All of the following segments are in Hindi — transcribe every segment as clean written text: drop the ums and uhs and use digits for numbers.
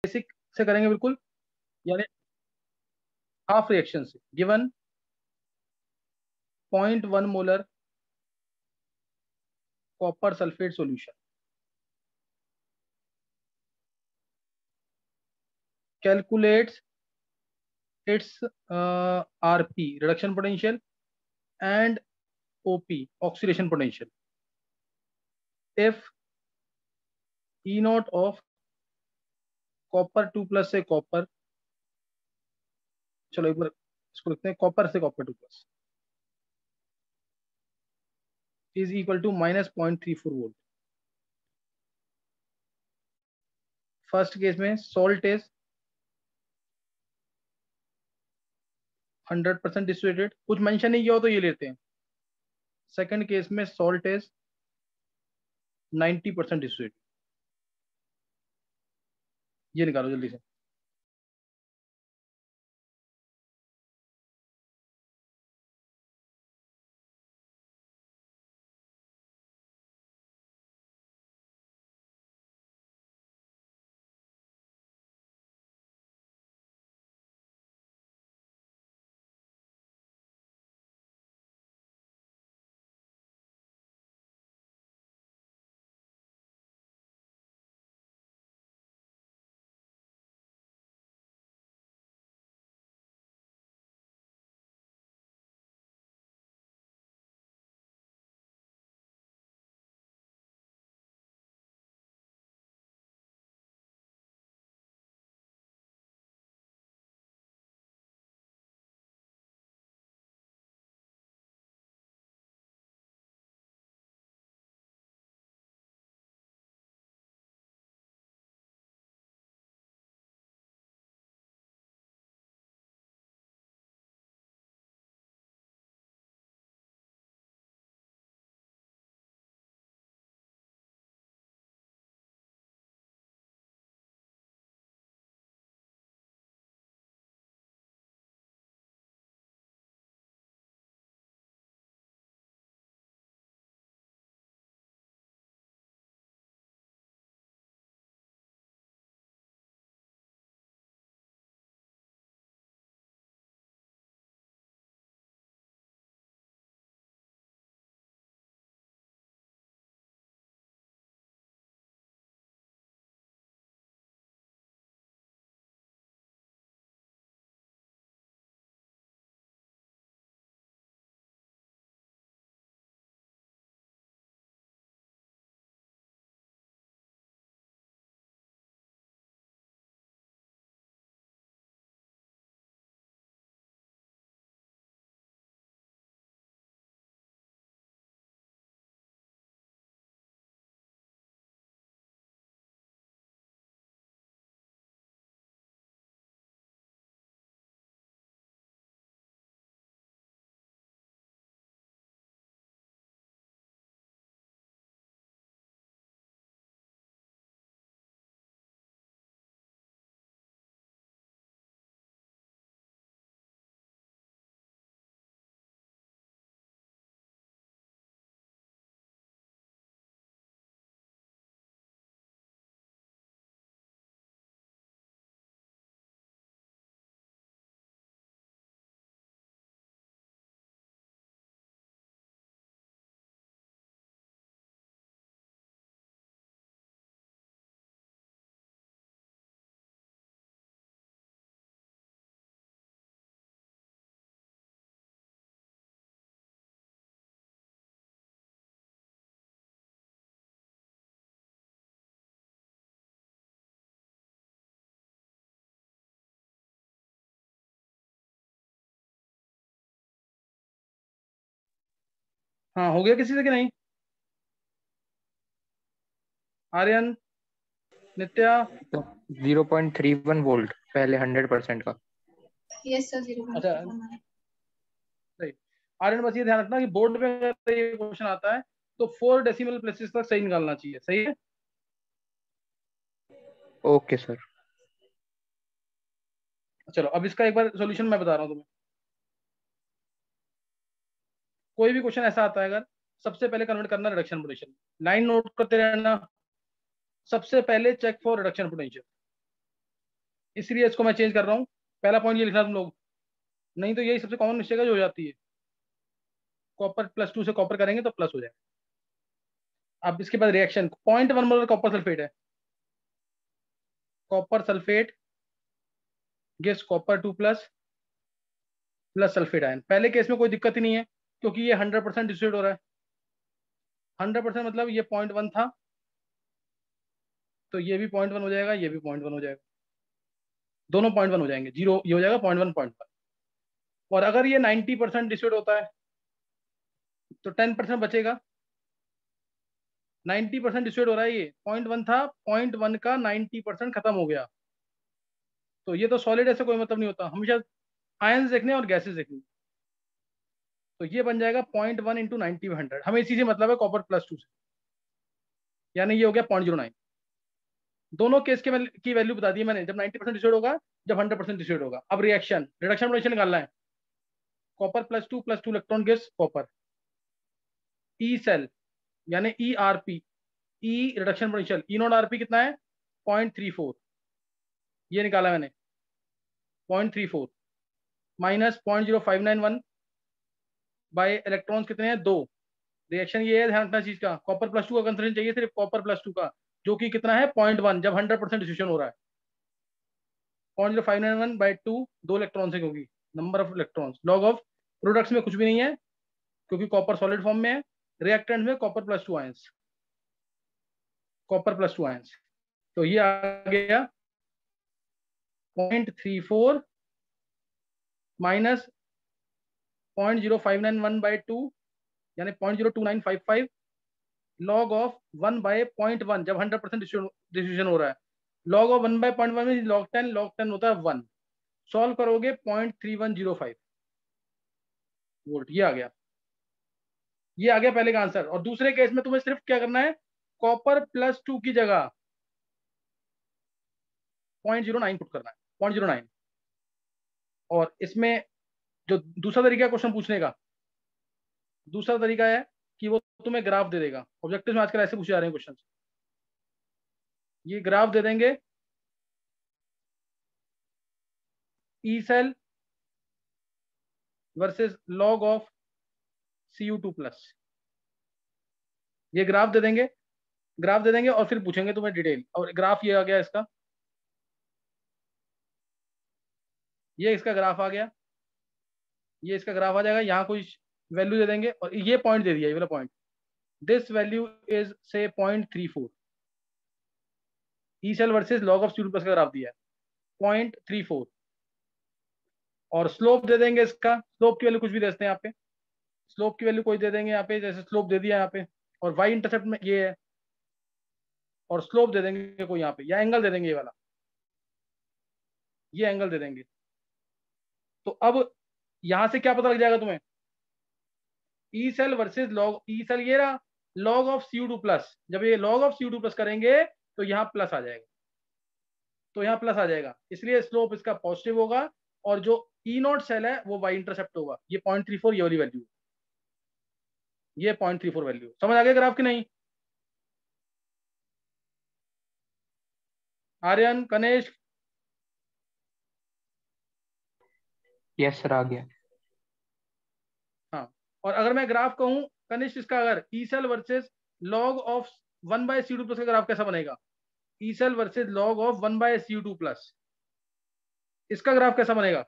बेसिक से करेंगे बिल्कुल, यानी हाफ रिएक्शन से। Given 0.1 molar copper sulphate solution, calculates it's RP reduction potential and OP oxidation potential if E not of copper 2+ से कॉपर, चलो एक बार इसको लिखते हैं, कॉपर से copper 2+ is equal to -0.34 volt. First case में सॉल्ट इज 100% डिसोसिएटेड, कुछ मेंशन नहीं किया हो तो ये लेते हैं। सेकंड केस में सॉल्ट इज 90% डिसोसिएटेड, ये निकालो जल्दी से। हाँ, हो गया किसी से कि नहीं? आर्यन, नित्या? 0.31 वोल्ट पहले 100% का। Yes sir, 0.31। अच्छा, सही। आर्यन बस ये ध्यान रखना कि बोर्ड में अगर ये क्वेश्चन आता है तो 4 डेसिमल प्लेसेस तक सही निकालना चाहिए, सही है? Okay sir. चलो अब इसका एक बार सॉल्यूशन मैं बता रहा हूँ तुम्हें। कोई भी क्वेश्चन ऐसा आता है अगर, सबसे पहले कन्वर्ट करना रिडक्शन पोटेंशियल, लाइन नोट करते रहना। सबसे पहले चेक फॉर रिडक्शन पोटेंशियल, इसलिए इसको मैं चेंज कर रहा हूँ। पहला पॉइंट ये लिखना तुम लोग, नहीं तो यही सबसे कॉमन मिस्टेक है जो हो जाती है। कॉपर +2 से कॉपर करेंगे तो प्लस हो जाएगा। अब इसके बाद रिएक्शन 0.1 मोलर कॉपर सल्फेट है, copper sulphate gives copper 2 plus sulphate ion. पहले केस में कोई दिक्कत ही नहीं है क्योंकि ये 100% डिसोसिएट हो रहा है। 100% मतलब ये 0.1 था तो ये भी 0.1 हो जाएगा, ये भी 0.1 हो जाएगा, दोनों 0.1 हो जाएंगे, जीरो ये हो जाएगा 0.1 0.1। और अगर ये 90% डिसोसिएट होता है तो 10% बचेगा। 90% डिसोसिएट हो रहा है, ये 0.1 था, 0.1 का 90% खत्म हो गया। तो ये तो सॉलिड ऐसे कोई मतलब नहीं होता, हमेशा आयंस देखने और गैसेस देखनी। तो ये बन जाएगा 0.1 इंटू 90/100। हमें इसी से मतलब है कॉपर +2 से, यानी ये हो गया 0.09। दोनों केस के की वैल्यू बता दी मैंने, जब 90% डिसोसिएट होगा, जब 100% डिसोसिएट होगा। अब रिएक्शन रिडक्शन पोटेंशियल निकालना है। Copper +2 electron gives copper. E cell यानी ERP, E reduction potential, E0 RP कितना है 0.34, ये निकाला मैंने 0.34 माइनस 0.0591 बाय इलेक्ट्रॉन्स कितने हैं 2। रिएक्शन ये है, ध्यान रखना चीज का, कॉपर +2 का कंसंट्रेशन चाहिए, सिर्फ कॉपर +2 का, जो कि कितना है 0.1, जब 100% डिस्ट्रीब्यूशन हो रहा है। 0.0591 बाय 2, 2 इलेक्ट्रॉन है क्योंकि number of electrons. Log of products में कुछ भी नहीं है क्योंकि कॉपर सॉलिड फॉर्म में है। रिएक्टेंट में कॉपर +2 आयंस, कॉपर +2 आयंस। तो ये आ गया 0.34 माइनस 0.0591 बाय 2 यानी 0.02955 लॉग ऑफ 1 बाय 0.1, जब 100% डिस्ट्रीब्यूशन हो रहा है। लॉग ऑफ 1 बाय 0.1 में लॉग 10 होता है 1। सॉल्व करोगे 0.3105 वोल्ट, ये आ गया। ये आ गया पहले का आंसर। और दूसरे केस में तुम्हें सिर्फ क्या करना है, कॉपर +2 की जगह 0.09 पुट करना है, 0.09। और इसमें जो दूसरा तरीका क्वेश्चन पूछने का, दूसरा तरीका है कि वो तुम्हें ग्राफ दे देगा। ऑब्जेक्टिव में आजकल ऐसे पूछे जा रहे हैं क्वेश्चन, ये ग्राफ दे देंगे, E cell versus log of Cu2+, ये ग्राफ दे देंगे, ग्राफ दे देंगे और फिर पूछेंगे तुम्हें डिटेल। और ग्राफ ये आ गया इसका, ये इसका ग्राफ आ गया, ये इसका ग्राफ आ जाएगा। यहाँ कोई वैल्यू दे देंगे और ये पॉइंट दे दिया, ये वाला पॉइंट, दिस वैल्यू इज से 0.34। E cell versus log of Cu2+ का ग्राफ दिया है 0.34। और स्लोप दे देंगे इसका, स्लोप की वैल्यू कुछ भी दे देते हैं यहाँ पे, स्लोप की वैल्यू कोई दे देंगे यहाँ पे, जैसे स्लोप दे दिया यहाँ पे, और वाई इंटरसेप्ट में ये है, और स्लोप दे देंगे कोई यहाँ पे, या एंगल दे देंगे, ये वाला, ये एंगल दे देंगे। तो अब यहां से क्या पता लग जाएगा तुम्हें, E cell versus log, E cell ये रहा, लॉग ऑफ Cu2+, जब ये लॉग ऑफ Cu2+ करेंगे तो यहाँ प्लस आ जाएगा, तो यहाँ प्लस आ जाएगा, इसलिए स्लोप इसका पॉजिटिव होगा। और जो E0 सेल है वो वाई इंटरसेप्ट होगा, ये 0.34 ये वाली वैल्यू, ये 0.34 वैल्यू। समझ आ गया ग्राफ की नहीं? आर्यन, कनेश? यस सर, आ गया। हाँ, और अगर मैं ग्राफ कहूं कनिष्ठ इसका, अगर E cell versus log of 1 by Cu2+ का ग्राफ कैसा बनेगा, E cell versus log of 1 by Cu2+, इसका ग्राफ कैसा बनेगा?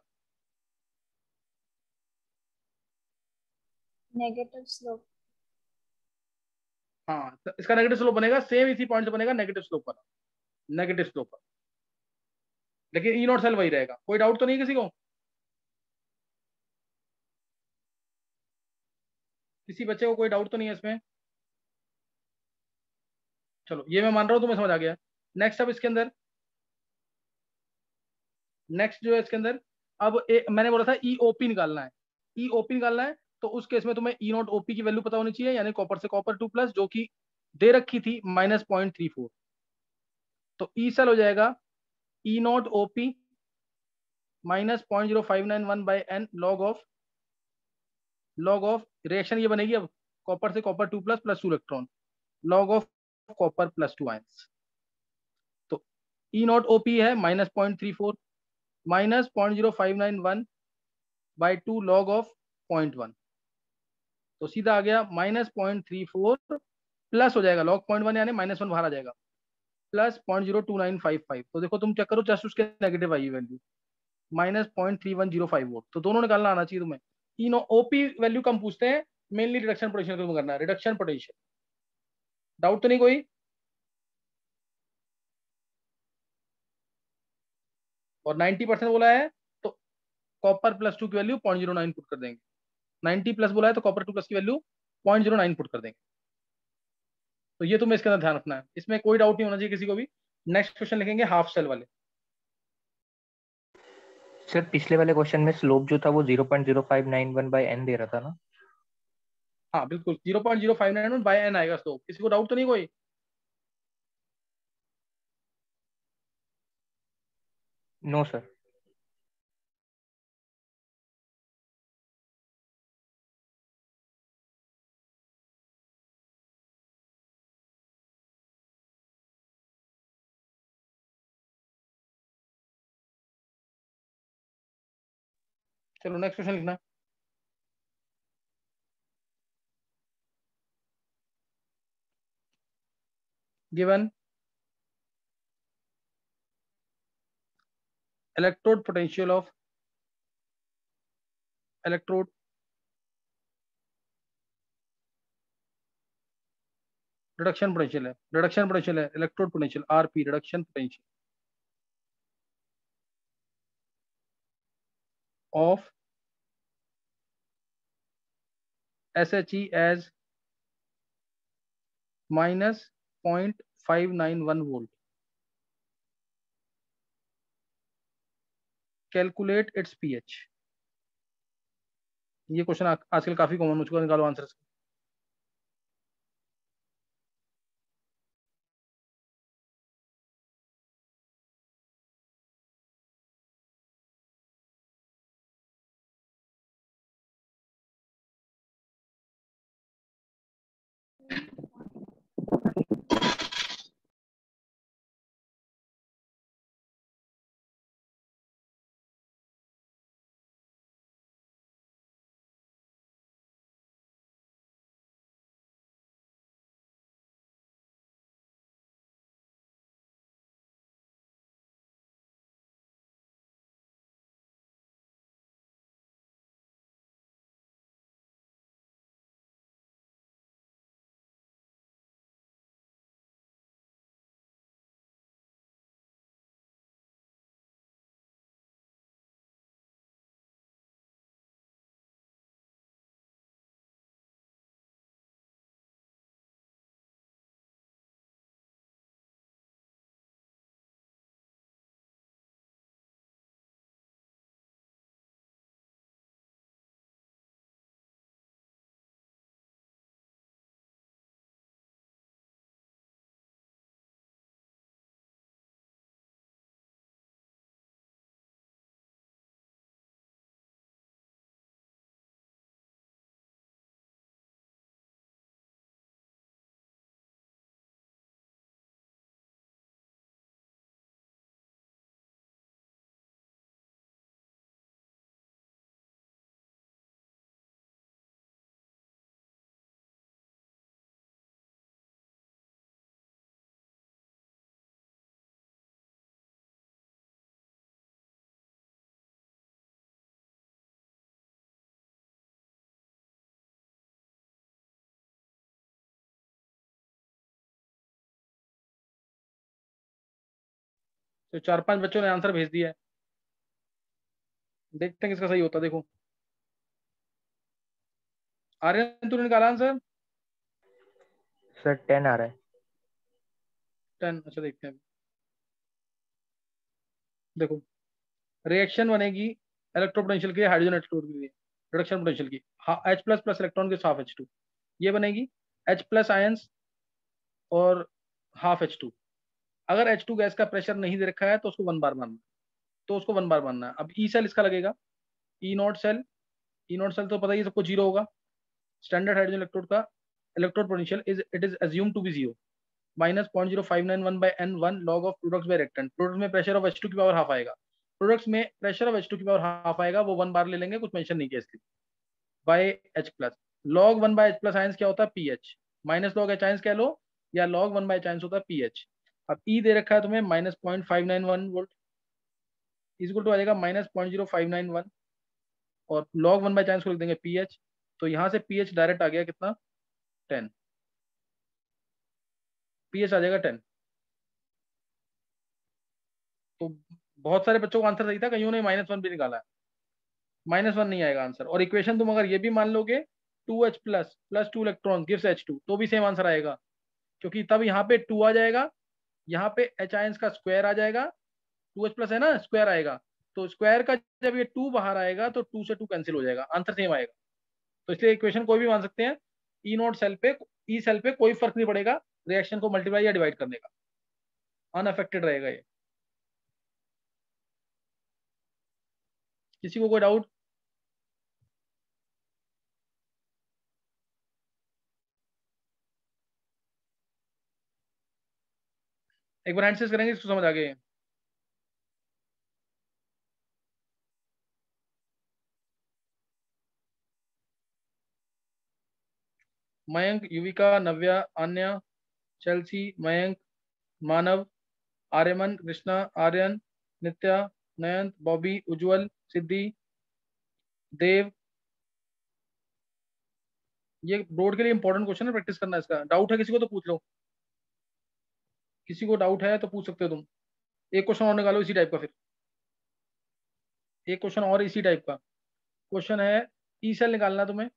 Negative slope. हाँ, तो इसका नेगेटिव स्लोप बनेगा, सेम इसी पॉइंट से बनेगा, नेगेटिव स्लोप पर, नेगेटिव स्लोप पर, लेकिन E0 सेल वही रहेगा। कोई डाउट तो नहीं किसी को? किसी बच्चे को कोई डाउट तो नहीं है इसमें? चलो, ये मैं मान रहा हूँ तुम्हें समझ आ गया। नेक्स्ट, अब इसके अंदर नेक्स्ट जो है इसके अंदर, अब मैंने बोला था EOP निकालना है, EOP निकालना है, तो उस केस में तुम्हें E0OP की वैल्यू पता होनी चाहिए, यानी कॉपर से कॉपर 2+, जो कि दे रखी थी -0.34। तो ई सेल हो जाएगा E0OP minus 0.0591 by n log of reaction ये बनेगी अब, कॉपर से copper 2+ +2 electron, log of copper +2 ions. तो ई नॉट ओ पी है -0.34 -0.0591 बाई 2 log ऑफ 0.1, तो सीधा आ गया -0.34 प्लस हो जाएगा log 0.1 यानी -1 बाहर आ जाएगा प्लस 0.02955। तो देखो तुम चेक करो, जस्ट उसके नेगेटिव आई वैल्यू -0.3105 वोल्ट, तो दोनों निकालना आना चाहिए तुम्हें। तीनों ओपी वैल्यू कम पूछते हैं, मेनली रिडक्शन पोटेंशियल को करना है, रिडक्शन पोटेंशियल। डाउट तो नहीं कोई? और 90% बोला है तो कॉपर +2 की वैल्यू 0.09 पुट कर देंगे। 90 प्लस बोला है तो कॉपर 2 प्लस की वैल्यू 0.09 पुट कर देंगे। तो ये तुम्हें इसके अंदर ध्यान रखना है, इसमें कोई डाउट नहीं होना चाहिए किसी को भी। नेक्स्ट क्वेश्चन लिखेंगे हाफ सेल वाले। सर पिछले वाले क्वेश्चन में स्लोप जो था वो 0.0591/n दे रहा था ना? हाँ बिल्कुल 0.0591 बाय एन आएगा स्लोप। किसी को डाउट तो नहीं कोई? No sir. चलो नेक्स्ट क्वेश्चन लिखना। Given electrode potential of electrode reduction potential है electrode potential RP, reduction potential of SHE as -0.591 volt, calculate its pH। ये क्वेश्चन आजकल काफी कॉमन हो चुका है, निकालो आंसर। 4-5 बच्चों ने आंसर भेज दिया है, देखते हैं किसका सही होता है। देखो आर्यन तूने निकाला आंसर? सर 10 आ रहा है। 10, अच्छा देखते हैं। देखो रिएक्शन बनेगी इलेक्ट्रोपोटेंशियल के हाइड्रोजन इलेक्ट्रोड के लिए, रिडक्शन पोटेंशियल की H++ इलेक्ट्रॉन के साथ H2, ये बनेगी H+ आयंस और हाफ H2। अगर H2 गैस का प्रेशर नहीं दे रखा है तो उसको 1 बार मानना, तो उसको 1 बार मानना है। अब ई सेल इसका लगेगा, E not cell, E not cell तो पता ही सबको 0 होगा। स्टैंडर्ड हाइड्रोजन इलेक्ट्रोड का electrode potential is it is assume to be 0, minus 0.0591 by N1 log of products by reactant. Products में प्रेशर ऑफ H2 की पावर हाफ आएगा, प्रोडक्ट्स में प्रेशर ऑफ H2 की पावर हाफ आएगा, वो 1 बार ले लेंगे, कुछ मेंशन नहीं किया इसलिए, by H plus. Log 1 by H plus ions क्या होता है? PH, minus log H ions कह लो, या लॉग 1 बाय H आयंस होता है पीएच। अब E दे रखा है तुम्हें माइनस 0.591 वोल्ट, इक्वल टू आ जाएगा माइनस 0.0591, और लॉग 1 बाय H आयंस को लिख देंगे पीएच, तो यहाँ से पीएच डायरेक्ट आ गया कितना? 10, पीएच आ जाएगा 10। तो बहुत सारे बच्चों का आंसर सही था, कईयों ने -1 भी निकाला है, -1 नहीं आएगा आंसर। और इक्वेशन तुम अगर ये भी मान लोगे 2H plus plus 2 electron gives H2, तो भी सेम आंसर आएगा, क्योंकि तब यहाँ पे 2 आ जाएगा, यहाँ पे H आयंस का स्क्वायर आ जाएगा, 2H प्लस है ना, स्क्वायर आएगा, तो स्क्वायर का जब ये 2 बाहर आएगा तो 2 से 2 कैंसिल हो जाएगा, आंसर सेम आएगा। तो इसलिए इक्वेशन कोई भी मान सकते हैं, ई नोट सेल पे, ई सेल पे कोई फर्क नहीं पड़ेगा रिएक्शन को मल्टीप्लाई या डिवाइड करने का, अनअफेक्टेड रहेगा ये। किसी को कोई डाउट? एक बार हैंड करेंगे, इसको समझ आ गए? मयंक, युविका, नव्या, आन्या, चेल्सी, मयंक, मानव, आर्यमन, कृष्णा, आर्यन, नित्या, नयंत, बॉबी, उज्जवल, सिद्धि, देव। ये बोर्ड के लिए इंपॉर्टेंट क्वेश्चन है, प्रैक्टिस करना है इसका। डाउट है किसी को तो पूछ लो, किसी को डाउट है तो पूछ सकते हो तुम। एक क्वेश्चन और निकालो इसी टाइप का, फिर एक क्वेश्चन और इसी टाइप का क्वेश्चन है। ई सेल निकालना तुम्हें,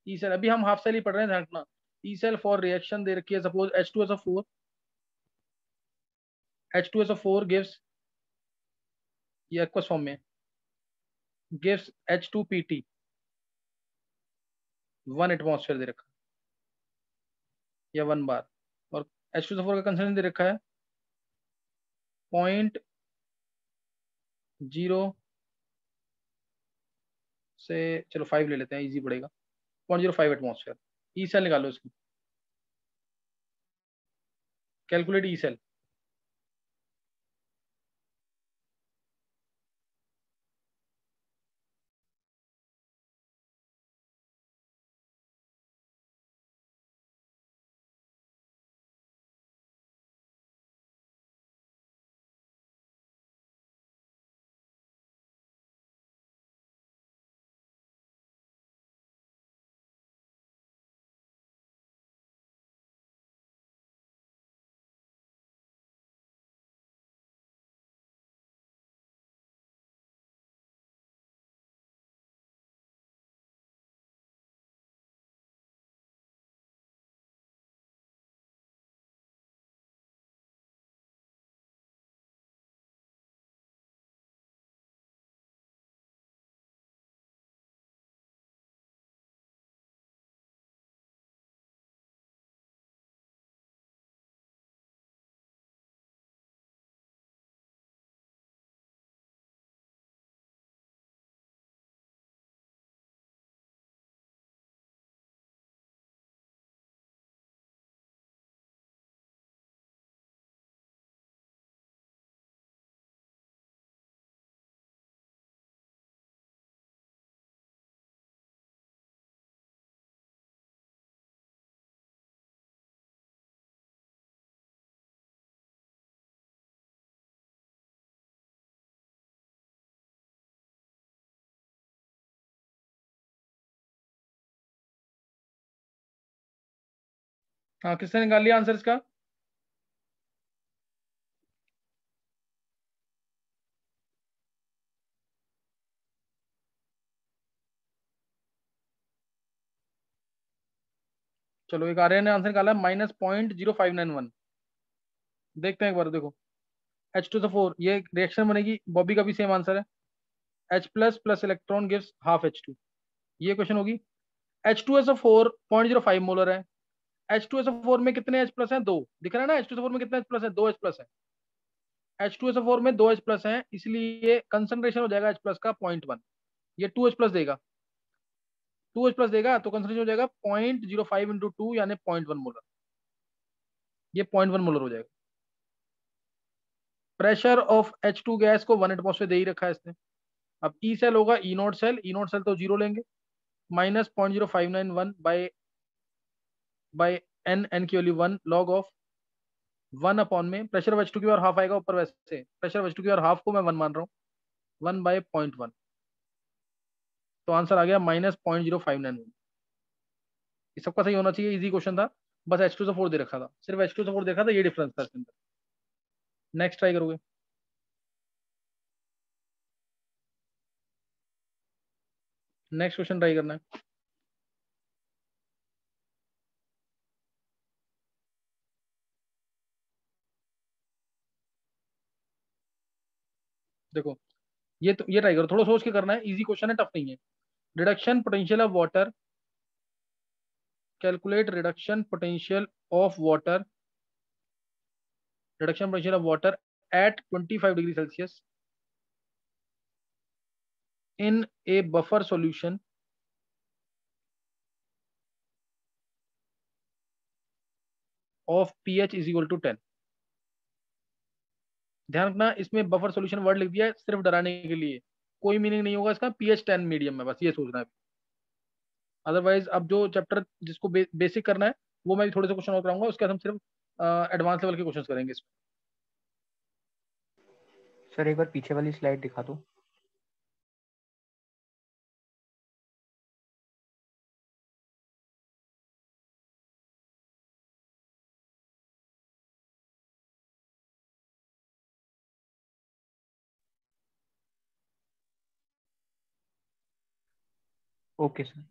ई सेल, अभी हम हाफ सेल ही पढ़ रहे हैं, ध्यान रखना। ई सेल फॉर रिएक्शन दे रखी है, सपोज H2SO4, H2SO4 गिव्स, ये एक्वस फॉर्म में, गिव्स H2PT 1 एटमॉस्फेयर दे रखा है, या 1 बार, और H2SO4 का कंसंट्रेशन दे रखा है 0.0 से, चलो 5 ले लेते हैं, इजी पड़ेगा, 0.05 एटमॉस्फेयर। ई सेल निकालो इसकी, कैलकुलेट ई सेल। हाँ, किसने निकाल लिया आंसर इसका? चलो, एक आर्यन ने आंसर निकाला -0.0591। देखते हैं एक बार, देखो H2SO4, ये रिएक्शन बनेगी, बॉबी का भी सेम आंसर है, H plus plus electron gives half H2, ये क्वेश्चन होगी। H2SO4 0.05 मोलर है, H2SO4 में कितने H प्लस है? 2, दिख रहा है ना, H2SO4 में कितने H प्लस है? 2 H प्लस है, H2SO4 में 2 H प्लस है, इसलिए कंसंट्रेशन हो जाएगा H प्लस का 0.1, ये 2 H प्लस देगा, 2 H प्लस देगा, तो कंसंट्रेशन हो जाएगा 0.05 × 2 यानी 0.1 मोलर। ये 0.1 मोलर हो जाएगा। प्रेशर ऑफ H2 गैस को 1 एटमॉस्फेयर दे ही रखा है इसने। अब ई सेल होगा ई नोट सेल तो जीरो लेंगे, माइनस 0.0591 बाई एन की वैल्यू 1 लॉग ऑफ 1 में प्रेशर ऑफ H2 की और हाफ आएगा ऊपर, वैसे प्रेशर ऑफ H2 की और हाफ को मैं 1 मान रहा हूँ, 1/0.1। तो आंसर आ गया -0.0591। ये सबका सही होना चाहिए, इजी क्वेश्चन था। बस H2 से 4 दे रखा था, सिर्फ H2 से 4 देखा था, ये डिफरेंस था इसके अंदर। नेक्स्ट ट्राई करोगे? नेक्स्ट क्वेश्चन ट्राई करना है। देखो ये ट्राई करो, थोड़ा सोच के करना है, इजी क्वेश्चन है, टफ नहीं है। Reduction potential of water, calculate reduction potential of water, reduction potential of water at 25 degree Celsius in a buffer solution of pH is equal to 10। ध्यान रखना, इसमें बफर सॉल्यूशन वर्ड लिख दिया है सिर्फ डराने के लिए, कोई मीनिंग नहीं होगा इसका, pH 10 मीडियम में, बस ये सोचना है। अदरवाइज अब जो चैप्टर जिसको बेसिक करना है वो मैं भी थोड़े से क्वेश्चन और कराऊंगा, उसके बाद हम सिर्फ एडवांस लेवल के क्वेश्चन करेंगे इसमें। सर एक बार पीछे वाली स्लाइड दिखा दो। Okay sir.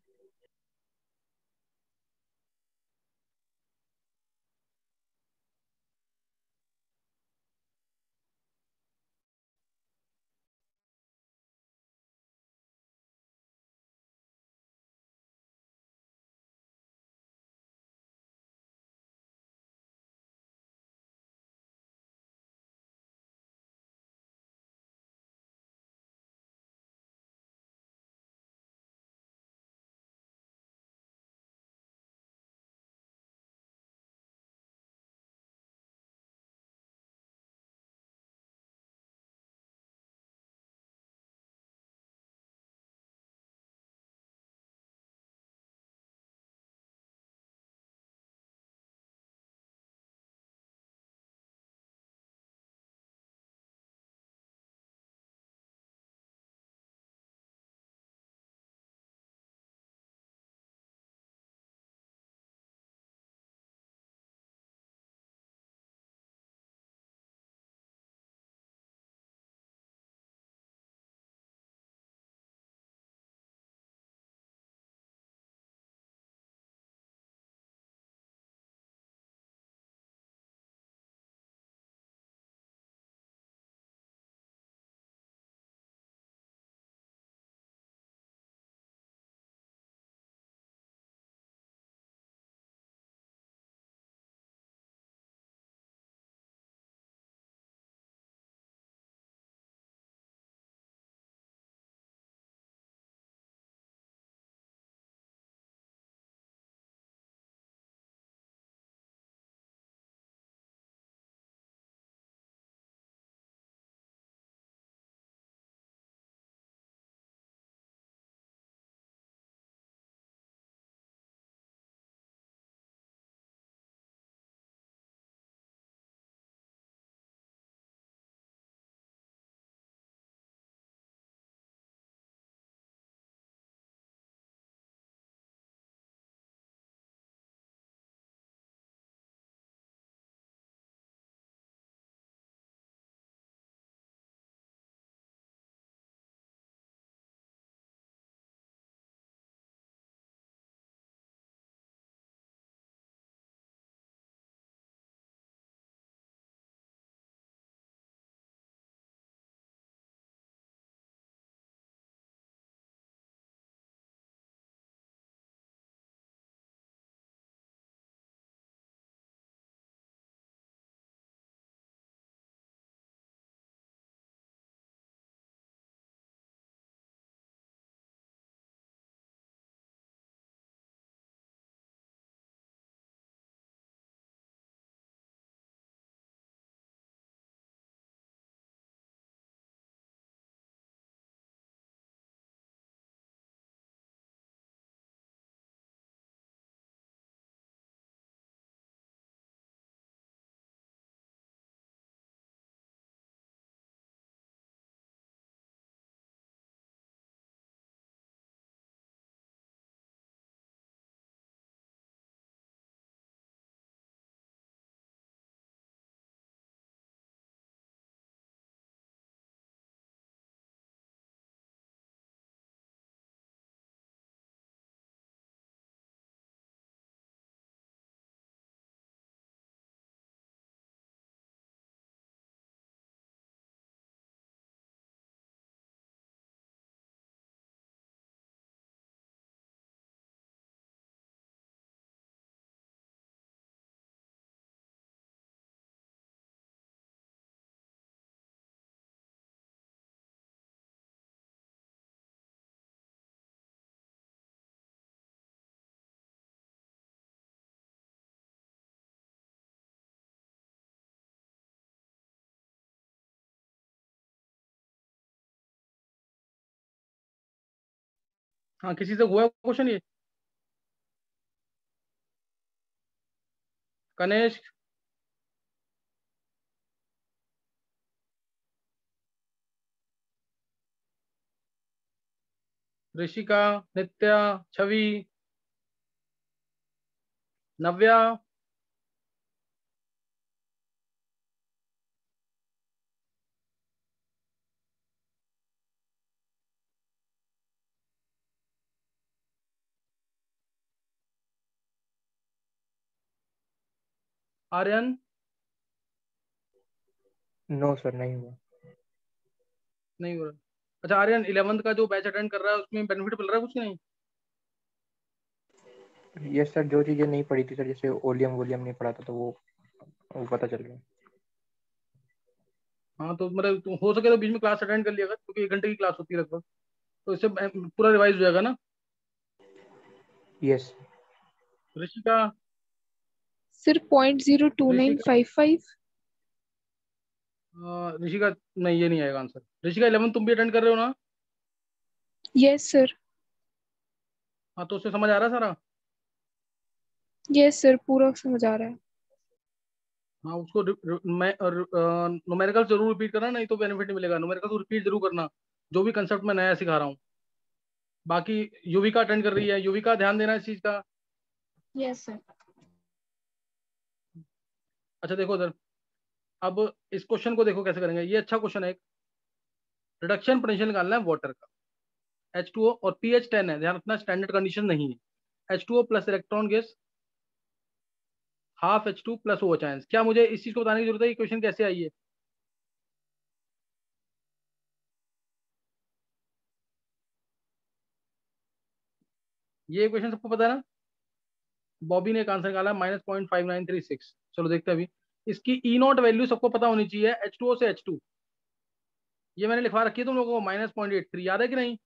हाँ, किसी से हुआ क्वेश्चन ये? कनेश, ऋषिका, नित्या, छवि, नव्या, आर्यन। नो सर, नहीं हुआ। नहीं हो रहा। अच्छा आर्यन, 11th का जो बैच अटेंड कर रहा है उसमें बेनिफिट मिल रहा है कुछ नहीं? यस सर, जो चीजें नहीं पढ़ी थी सर, जैसे ओलियम वोलियम नहीं पढ़ा था, तो वो पता चल गया। हाँ तो मतलब हो सके तो बीच में क्लास अटेंड कर लिया कर, क्योंकि 1 घंटे की क्लास होती है लगभग, तो इससे पूरा रिवाइज हो जाएगा ना। यस। ऋषिका, सर 0.02955। ऋषिका, नहीं ये नहीं आएगा आंसर। ऋषिका 11 तुम भी अटेंड कर रहे हो ना? Yes sir. हाँ तो उससे समझ आ रहा है सारा? यस सर, पूरा समझ आ रहा है। हाँ उसको न्यूमेरिकल जरूर रिपीट करना, नहीं तो बेनिफिट नहीं मिलेगा। न्यूमेरिकल को रिपीट जरूर करना, जो भी कंसेप्ट मैं नया सिखा रहा हूँ। बाकी युविका अटेंड कर रही है, युविका ध्यान देना इस चीज का। Yes sir. अच्छा देखो इधर, अब इस क्वेश्चन को देखो कैसे करेंगे। ये अच्छा क्वेश्चन है। एक रिडक्शन पोटेंशियल निकालना है वाटर का। H2O और pH 10 है, ध्यान रखना स्टैंडर्ड कंडीशन नहीं है। H2O plus electron gas half H2 plus OH ions. क्या मुझे इस चीज को बताने की जरूरत है कि क्वेश्चन कैसे आई है? ये क्वेश्चन सबको पता है ना? बॉबी ने एक आंसर निकाला -0.5936। चलो देखते हैं अभी। इसकी ई नॉट वैल्यू सबको पता होनी चाहिए, H2O से H2। ये मैंने लिखवा रखी है तुम लोगों को, -0.83, याद है कि नहीं?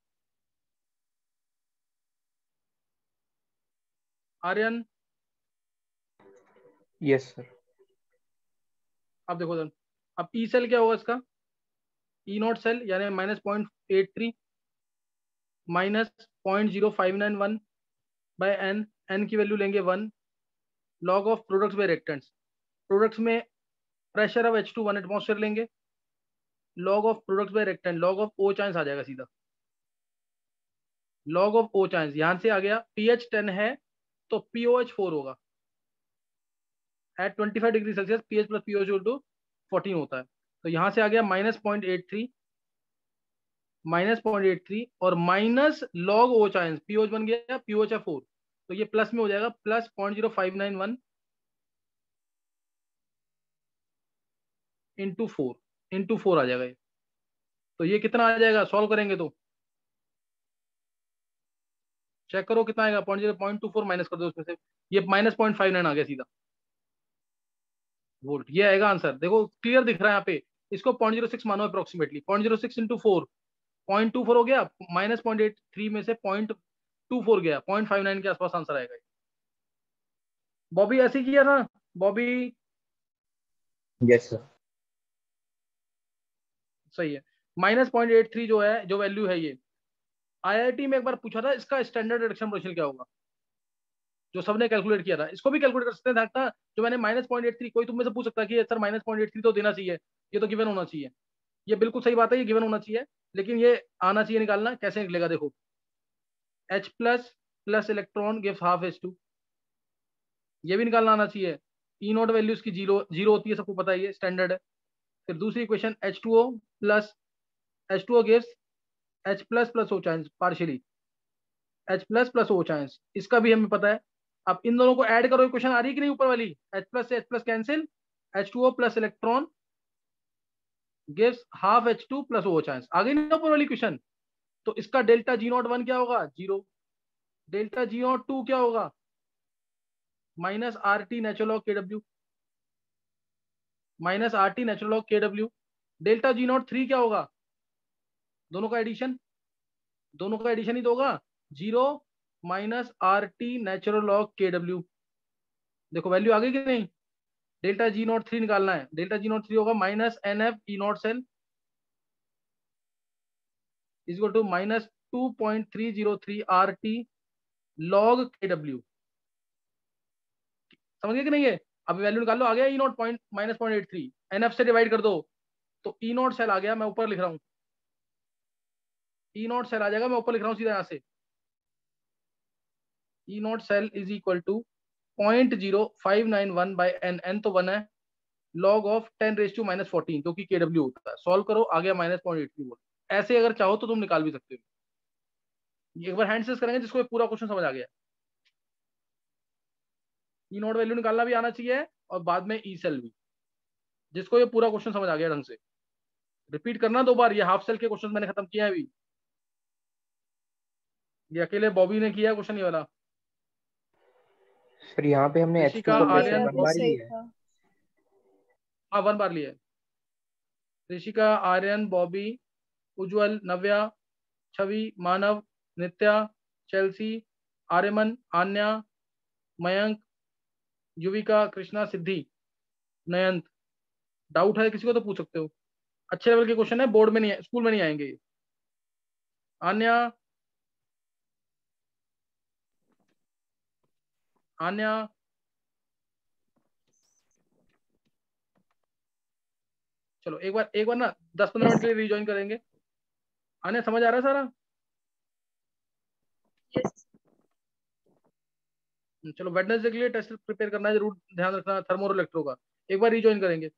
Aryan, yes sir. अब देखो सर, अब ई सेल क्या होगा इसका? ई नॉट सेल यानी -0.83 -0.0591 बाय एन। एन की वैल्यू लेंगे 1। Log of products by reactants. Products में प्रेशर ऑफ H2 1 एटमॉस्फेयर लेंगे। Log of products by reactant, log of O chance आ जाएगा सीधा। लॉग ऑफ ओ चांस यहां से आ गया। pH 10 है तो POH 4 होगा। At 25 degree Celsius pH plus POH equal to 14 होता है। तो यहां से आ गया -0.83, -0.83 और माइनस लॉग ओ चांस। POH बन गया, POH है 4, तो ये प्लस में हो जाएगा, प्लस 0.0591 इंटू फोर आ जाएगा ये। तो ये कितना आ जाएगा सॉल्व करेंगे तो? चेक करो कितना आएगा। 0.24 माइनस कर दो उसमें से, ये -0.59 आ गया सीधा वोल्ट। ये आएगा आंसर। देखो क्लियर दिख रहा है यहाँ पे। इसको 0.06 मानो अप्रोक्सीमेटली। 0.06 इंटू 4, 0.24 हो गया। -0.83 में से 0.24 गया, 0.59 के आसपास आंसर आएगा। बॉबी ऐसे ही किया था बॉबी? Yes sir. सही है। -0.83 जो है, जो वैल्यू है ये, IIT में एक बार पूछा था इसका स्टैंडर्ड रिडक्शन पोटेंशियल क्या होगा, जो सबने कैलकुलेट किया था। इसको भी कैलकुलेट कर सकते हैं था जो मैंने -0.83। कोई तुम में से पूछ सकता है कि सर -0.83 तो देना चाहिए, ये तो गिवन होना चाहिए। ये बिल्कुल सही बात है, ये गिवन होना चाहिए, लेकिन ये आना चाहिए निकालना। कैसे निकलेगा देखो, H plus electron gives half H2, ये भी निकालना आना चाहिए। ई नॉट वैल्यू इसकी जीरो जीरो होती है, सबको पता है, ये स्टैंडर्ड है। फिर दूसरी equation H2O plus H2O gives H plus O chance partially, H plus O chance, इसका भी हमें पता है। अब इन दोनों को ऐड करो, इक्वेशन आ रही है कि नहीं ऊपर वाली? H प्लस से H plus cancel, H2O plus electron gives half H2 plus O chance. आ गई ना ऊपर वाली इक्वेशन? तो इसका डेल्टा G01 क्या होगा? 0। डेल्टा G02 क्या होगा? -RT natural log KW, -RT natural log KW। Delta G03 क्या होगा? दोनों का एडिशन, दोनों का एडिशन ही तो होगा। 0 -RT नेचुरल लॉग KW। देखो वैल्यू आ गई कि नहीं? डेल्टा G03 निकालना है। डेल्टा G03 होगा -NF E0 cell equal to 2.303 RT log KW। समझ गए कि नहीं है? अब वैल्यू निकाल लो, आ गया E0 -0.83, NF से डिवाइड कर दो तो E0 सेल आ गया, मैं ऊपर लिख रहा हूँ, E0 सेल आ जाएगा, मैं ऊपर लिख रहा हूँ सीधा यहाँ से, E0 cell is equal to 0.0591 by n, n तो 1 है, लॉग ऑफ 10⁻⁻14 जो कि KW होता है। सॉल्व करो, आ गया -0.83 वोल्ट। ऐसे अगर चाहो तो तुम निकाल भी सकते हो। एक बार हैंड से करेंगे जिसको पूरा क्वेश्चन समझ आ गया। E0 वैल्यू निकालना भी आना चाहिए और बाद में ई सेल भी, जिसको ये पूरा क्वेश्चन समझ आ गया ढंग से। रिपीट करना 2 बार, ये हाफ सेल के क्वेश्चन मैंने खत्म किया है अभी, ये अकेले बॉबी ने किया क्वेश्चन ये वाला। सर यहाँ पे हमने ऋषिका, H2 को कैसे आर्यन, 1 बार ही सही लिया है? था। हाँ 1 बार लिया है। ऋषिका, आर्यन, बॉबी, उज्जवल, नव्या, छवि, मानव, नित्या, चेल्सी, आर्यमन, आन्या, मयंक, युविका, कृष्णा, सिद्धि, नयंत। डाउट है किसी को तो पूछ सकते हो। अच्छे लेवल के क्वेश्चन है, बोर्ड में नहीं, स्कूल में नहीं आएंगे ये। आन्या, आन्या, चलो एक बार ना 10-15 मिनट के लिए रिज्वाइन करेंगे। आन्या समझ आ रहा है सारा? यस। चलो वेडनेसडे के लिए टेस्ट प्रिपेयर करना है, जरूर ध्यान रखना थर्मो और इलेक्ट्रो का। एक बार रिज्वाइन करेंगे।